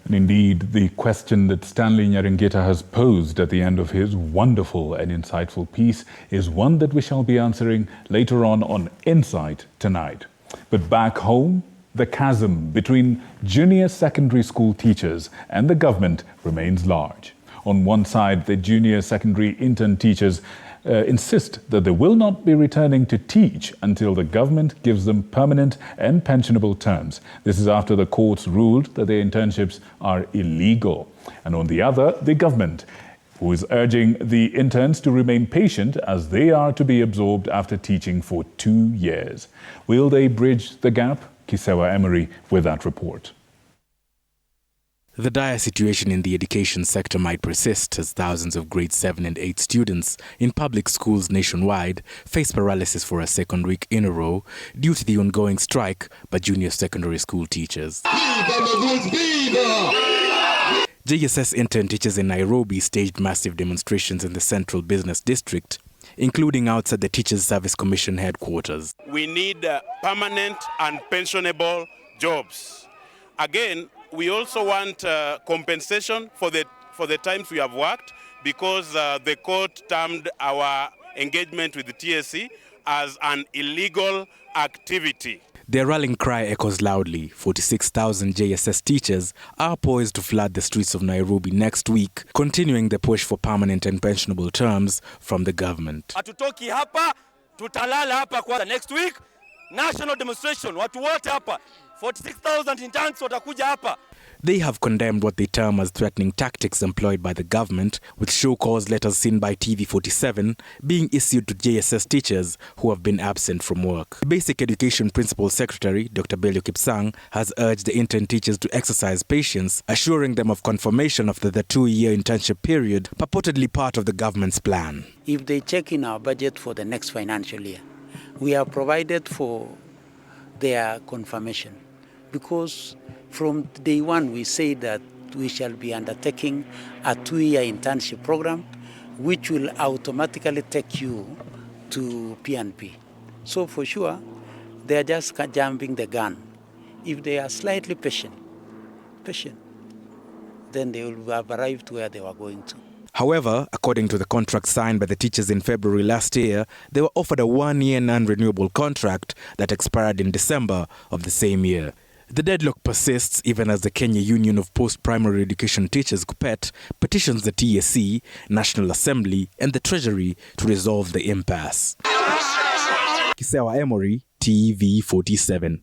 And indeed, the question that Stanley Nyaringita has posed at the end of his wonderful and insightful piece is one that we shall be answering later on Insight tonight. But back home, the chasm between junior secondary school teachers and the government remains large. On one side, the junior secondary intern teachers insist that they will not be returning to teach until the government gives them permanent and pensionable terms. This is after the courts ruled that their internships are illegal. And on the other, the government, who is urging the interns to remain patient as they are to be absorbed after teaching for 2 years. Will they bridge the gap? Kisewa Emery with that report. The dire situation in the education sector might persist as thousands of grade 7 and 8 students in public schools nationwide face paralysis for a second week in a row due to the ongoing strike by junior secondary school teachers. JSS Intern Teachers in Nairobi staged massive demonstrations in the Central Business District, including outside the Teachers Service Commission headquarters. We need permanent and pensionable jobs. Again, we also want compensation for the times we have worked, because the court termed our engagement with the TSC as an illegal activity. Their rallying cry echoes loudly. 46,000 JSS teachers are poised to flood the streets of Nairobi next week, continuing the push for permanent and pensionable terms from the government. Hatutoki hapa, tutalala hapa kwa next week. National demonstration, watu wote hapa. 46,000 interns watakuja hapa. They have condemned what they term as threatening tactics employed by the government, with show-cause letters seen by TV47 being issued to JSS teachers who have been absent from work. The Basic Education Principal Secretary, Dr. Belio Kipsang, has urged the intern teachers to exercise patience, assuring them of confirmation of the 2-year internship period, purportedly part of the government's plan. If they check in our budget for the next financial year, we have provided for their confirmation, because from day one we say that we shall be undertaking a 2-year internship program which will automatically take you to P&P. So for sure, they are just jumping the gun. If they are slightly patient, then they will have arrived where they were going to. However, according to the contract signed by the teachers in February last year, they were offered a 1-year non-renewable contract that expired in December of the same year. The deadlock persists even as the Kenya Union of Post-Primary Education Teachers (GOPET) petitions the TSC, National Assembly and the Treasury to resolve the impasse. Kisewa Emery, TV47.